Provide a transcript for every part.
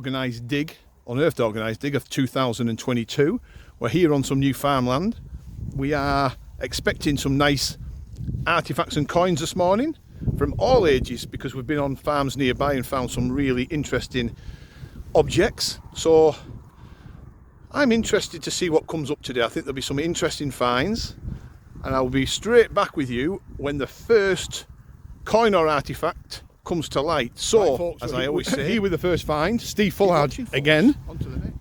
organised dig, Unearthed organised dig of 2022. We're here on some new farmland. We are expecting some nice artifacts and coins this morning from all ages, because we've been on farms nearby and found some really interesting objects. So I'm interested to see what comes up today. I think there'll be some interesting finds, and I'll be straight back with you when the first coin or artifact comes to light. So, right, folks, as I always say, here with the first find, Steve Fullhard again.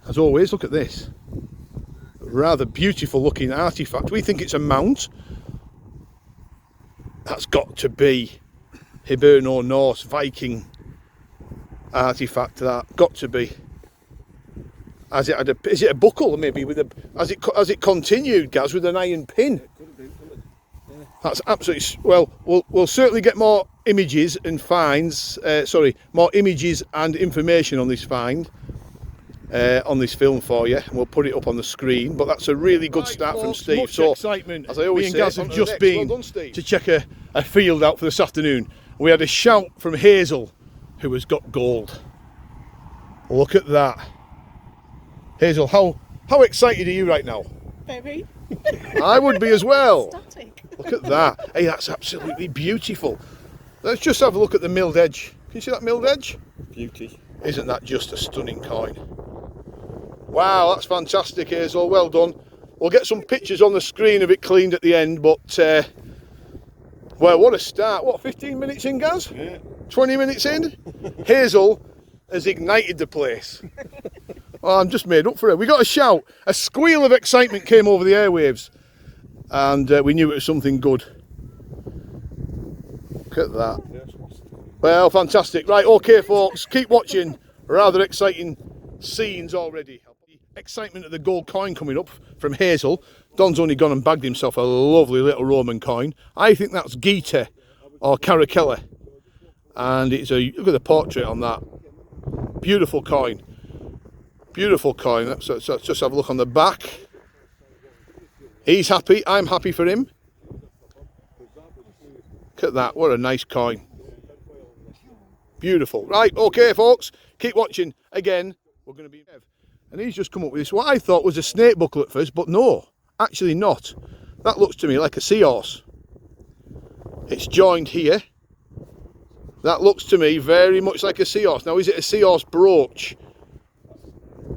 As always, look at this. Rather beautiful looking artifact. We think it's a mount. That's got to be Hiberno Norse Viking artifact. That got to be. Has it had a? Is it a buckle maybe with a? Has it continued, Gaz, with an iron pin? That's absolutely well. We'll certainly get more images and finds. More images and information on this find, on this film for you. And we'll put it up on the screen. But that's a really good start from Steve. Much excitement. As I always say, me and Gaz have just been to check a field out for this afternoon. We had a shout from Hazel, who has got gold. Look at that, Hazel. How excited are you right now? Very. I would be as well. Static. Look at that. Hey, that's absolutely beautiful. Let's just have a look at the milled edge. Can you see that milled edge? Beauty. Isn't that just a stunning coin? Wow, that's fantastic, Hazel. Well done. We'll get some pictures on the screen of it cleaned at the end, but well, what a start. What, 15 minutes in, Gaz? Yeah. 20 minutes in? Hazel has ignited the place. Oh, I'm just made up for it. We got a shout. A squeal of excitement came over the airwaves, and we knew it was something good. Look at that. Well, fantastic. Right, okay, folks, keep watching. Rather exciting scenes already. Excitement of the gold coin coming up from Hazel. Don's only gone and bagged himself a lovely little Roman coin. I think that's Gita or Caracalla, and it's a look at the portrait on that. Beautiful coin. Beautiful coin. Let's just have a look on the back. He's happy. I'm happy for him. Look at that. What a nice coin. Beautiful. Right, okay, folks. Keep watching. Again, we're going to be... And he's just come up with this, what I thought was a snake buckle at first, but no, actually not. That looks to me like a seahorse. It's joined here. That looks to me very much like a seahorse. Now, is it a seahorse brooch?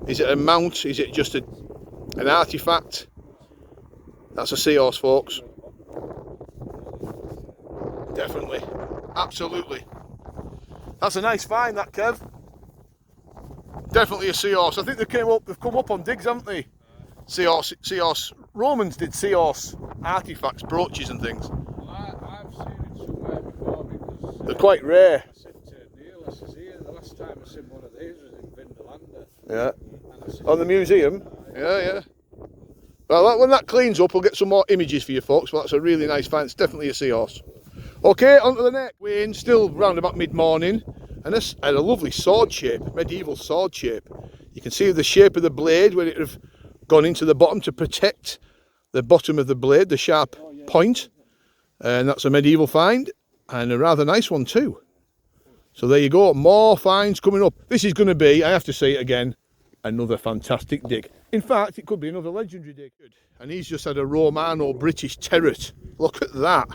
Is it a mount? Is it just an artifact? That's a seahorse, folks. Definitely. Absolutely. That's a nice find, that, Kev. Definitely a seahorse. I think they've come up on digs, haven't they? Seahorse. Romans did seahorse artifacts, brooches and things. Well, I've seen it somewhere before because... they're quite rare. I said to Neil, I says, here, the last time I seen one of these was in Vindolanda. Yeah. On the museum? Yeah. Well, when that cleans up, we'll get some more images for you folks. Well, that's a really nice find. It's definitely a seahorse. Okay, on to the next. We're still round about mid-morning. And this had a lovely sword shape, medieval sword shape. You can see the shape of the blade where it would have gone into the bottom to protect the bottom of the blade, the sharp point. And that's a medieval find, and a rather nice one too. So there you go, more finds coming up. This is going to be, I have to say it again, another fantastic dig. In fact, it could be another legendary dig. And he's just had a Romano British terret. Look at that.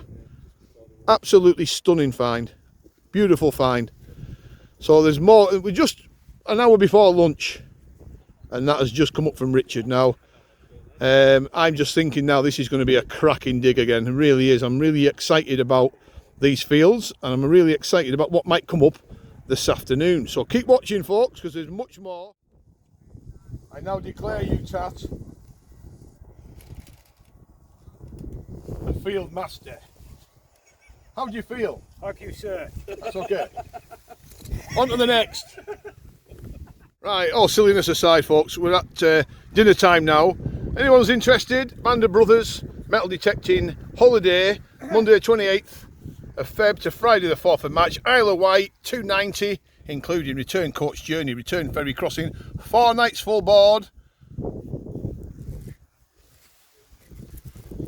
Absolutely stunning find. Beautiful find. So there's more. We're just an hour before lunch, and that has just come up from Richard now. I'm just thinking now this is going to be a cracking dig again. It really is. I'm really excited about these fields, and I'm really excited about what might come up this afternoon. So keep watching, folks, because there's much more. I now declare you, Tat, the field master. How do you feel? Thank you, sir. That's okay. On to the next. Right, all silliness aside, folks, we're at dinner time now. Anyone's interested? Band of Brothers, metal detecting holiday, Monday the 28th of Feb to Friday the 4th of March, Isle of Wight, £290, including return coach journey, return ferry crossing, 4 nights full board,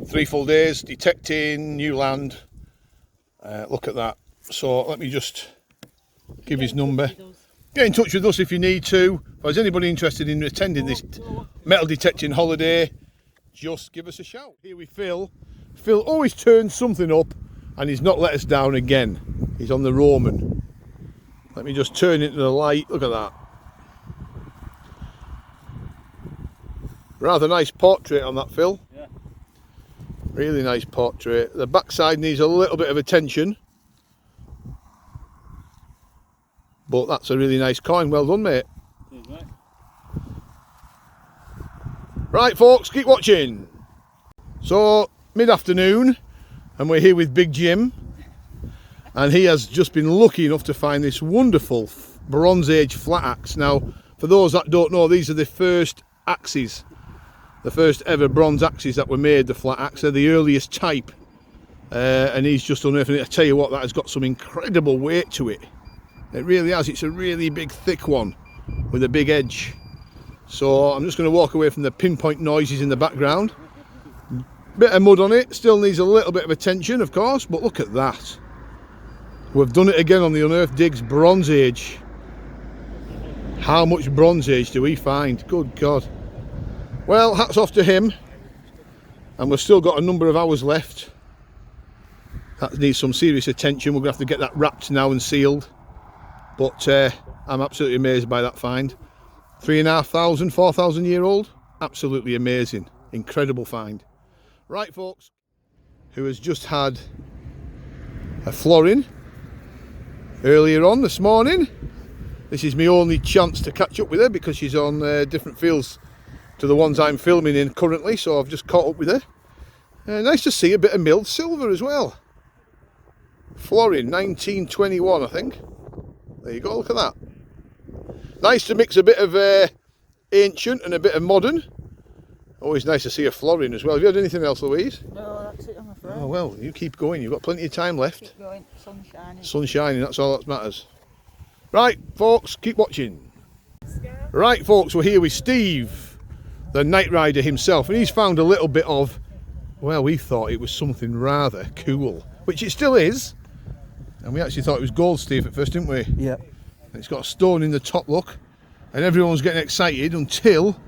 3 full days, detecting, new land. Look at that. So let me just give his number. Get in touch with us if you need to. If there's anybody interested in attending this metal detecting holiday, just give us a shout. Here with Phil. Phil always turns something up and he's not let us down again. He's on the Roman. Let me just turn into the light. Look at that. Rather nice portrait on that, Phil. Yeah. Really nice portrait. The backside needs a little bit of attention. But that's a really nice coin. Well done, mate. Right. Right, folks, keep watching. So, mid-afternoon, and we're here with Big Jim. And he has just been lucky enough to find this wonderful Bronze Age flat axe. Now, for those that don't know, these are the first axes. The first ever bronze axes that were made, the flat axe. They're the earliest type. And he's just unearthing it. I tell you what, that has got some incredible weight to it. It really has. It's a really big, thick one with a big edge. So I'm just going to walk away from the pinpoint noises in the background. Bit of mud on it. Still needs a little bit of attention, of course. But look at that. We've done it again on the Unearthed Digs Bronze Age. How much Bronze Age do we find? Good God. Well, hats off to him. And we've still got a number of hours left. That needs some serious attention. We're going to have to get that wrapped now and sealed. But I'm absolutely amazed by that find. 3,500, 4,000 year old. Absolutely amazing. Incredible find. Right, folks. Who has just had a florin earlier on this morning. This is my only chance to catch up with her because she's on different fields to the ones I'm filming in currently, so I've just caught up with her. Nice to see a bit of milled silver as well. Florin, 1921, I think. There you go, look at that. Nice to mix a bit of ancient and a bit of modern. Always nice to see a florin as well. Have you had anything else, Louise? No, that's it, I'm afraid. Oh well, you keep going, you've got plenty of time left. Keep going, sun shining. Sun shining, that's all that matters. Right, folks, keep watching. Right, folks, we're here with Steve, the night rider himself, and he's found a little bit of, well, we thought it was something rather cool, which it still is. And we actually thought it was gold, Steve, at first, didn't we? Yeah. It's got a stone in the top, look, and everyone's getting excited until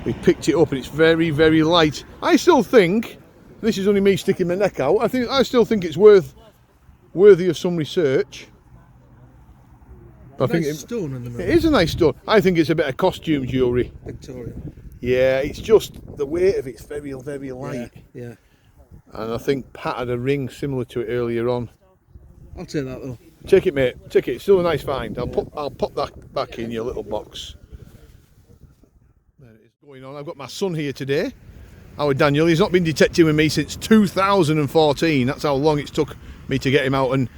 we picked it up, and it's very, very light. I still think, this is only me sticking my neck out, I still think it's worthy of some research. But I think stone in the middle. it is a nice stone. I think it's a bit of costume jewellery. Victorian. Yeah, it's just the weight of it's very, very light. Yeah. And I think Pat had a ring similar to it earlier on. I'll take that though. Take it, mate. Take it. It's still a nice find. I'll pop that back in your little box. There it is going on. I've got my son here today. Our Daniel. He's not been detecting with me since 2014. That's how long it's took me to get him out. And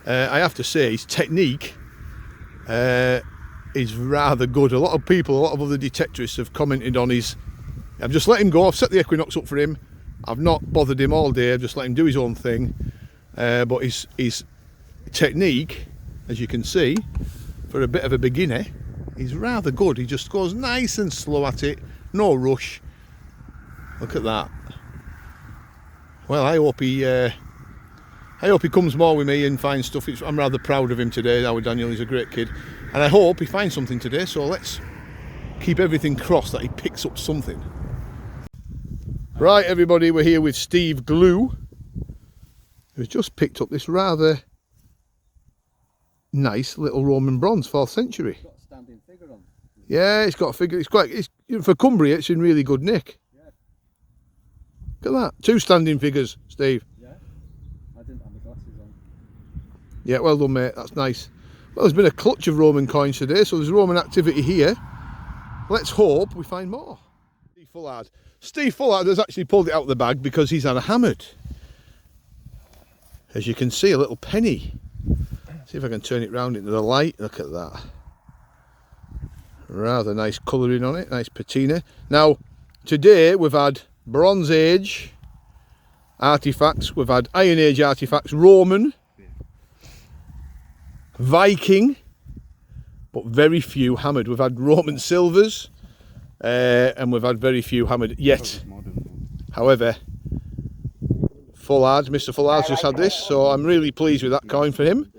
I have to say, his technique is rather good. A lot of people, a lot of other detectorists have commented on his. I've just let him go. I've set the Equinox up for him. I've not bothered him all day. I've just let him do his own thing. But his technique, as you can see, for a bit of a beginner, is rather good. He just goes nice and slow at it. No rush. Look at that. Well, I hope he comes more with me and finds stuff. I'm rather proud of him today. Our Daniel is a great kid. And I hope he finds something today. So let's keep everything crossed that he picks up something. Right, everybody, we're here with Steve Glue, who's just picked up this rather nice little Roman bronze, 4th century. Got a standing figure on. Yeah, it's got a figure. It's for Cumbria. It's in really good nick. Yeah. Look at that, 2 standing figures, Steve. Yeah. I didn't have my glasses on. Yeah, well done, mate. That's nice. Well, there's been a clutch of Roman coins today, so there's Roman activity here. Let's hope we find more. Steve Fullard has actually pulled it out of the bag because he's had a hammered. As you can see, a little penny. See if I can turn it round into the light. Look at that. Rather nice colouring on it, nice patina. Now, today we've had Bronze Age artefacts, we've had Iron Age artefacts, Roman, Viking, but very few hammered. We've had Roman silvers, and we've had very few hammered yet. However, Fullard. Mr. Fullard's just had this, so I'm really pleased with that coin for him.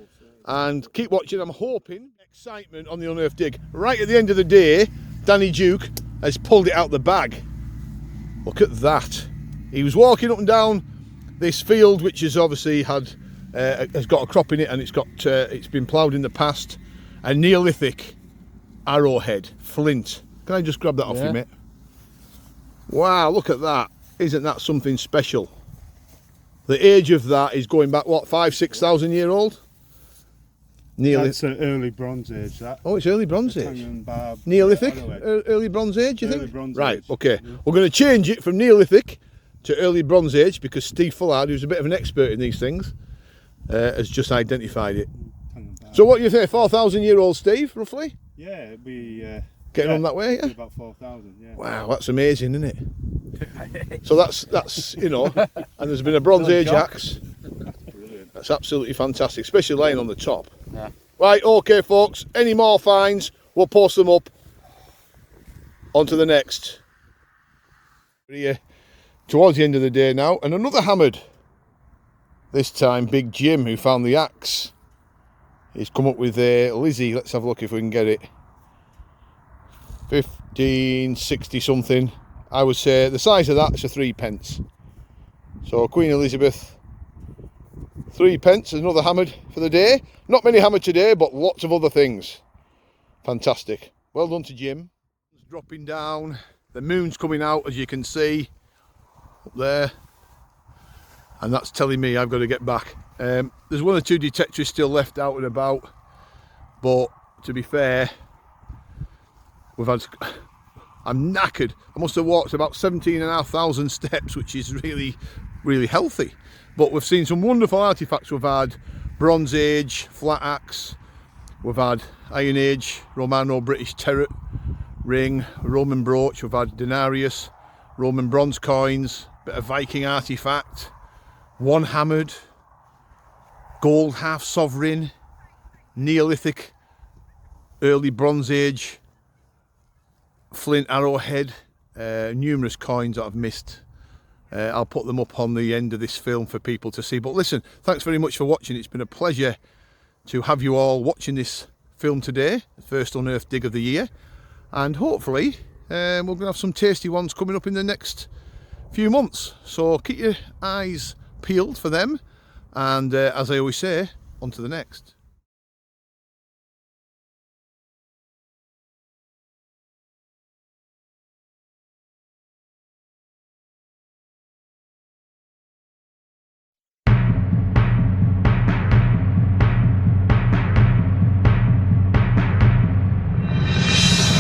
And keep watching. I'm hoping excitement on the Unearthed dig. Right at the end of the day, Danny Duke has pulled it out the bag. Look at that. He was walking up and down this field, which has obviously had has got a crop in it, and it's been ploughed in the past. A Neolithic arrowhead flint. Can I just grab that off you, mate? Wow, look at that. Isn't that something special? The age of that is going back, what, 5,000–6,000 year old? That's an early Bronze Age, that. Oh, it's early Bronze Age. Tongue barb, Neolithic? arrowhead. Early Bronze Age, you Early think? Bronze Right, Age. okay. Yeah. We're going to change it from Neolithic to early Bronze Age because Steve Fullard, who's a bit of an expert in these things, has just identified it. Tongue barb. So what do you think, 4,000 year old Steve, roughly? Yeah, it'd be... Getting on that way, yeah? About 4,000, yeah. Wow, that's amazing, isn't it? So that's you know, and there's been a Bronze Age axe. Brilliant. That's absolutely fantastic, especially laying on the top. Yeah. Right, okay, folks. Any more finds, we'll post them up. On to the next. We're here towards the end of the day now, and another hammered. This time, Big Jim, who found the axe. He's come up with Lizzie. Let's have a look if we can get it. 1560 something. I would say the size of that's a 3p. So Queen Elizabeth, 3p, another hammered for the day. Not many hammered today, but lots of other things. Fantastic. Well done to Jim. It's dropping down. The moon's coming out, as you can see up there, and that's telling me I've got to get back. There's one or two detectors still left out and about, but to be fair, I'm knackered. I must have walked about 17,500 steps, which is really, really healthy. But we've seen some wonderful artifacts. We've had Bronze Age flat axe, we've had Iron Age Romano-British turret ring, Roman brooch, we've had denarius, Roman bronze coins, bit of Viking artifact, one hammered, gold half sovereign, Neolithic, early Bronze Age flint arrowhead, numerous coins that I've missed. I'll put them up on the end of this film for people to see. But listen, thanks very much for watching. It's been a pleasure to have you all watching this film today, the first Unearthed dig of the year, and hopefully we're going to have some tasty ones coming up in the next few months, so keep your eyes peeled for them, and as I always say, on to the next.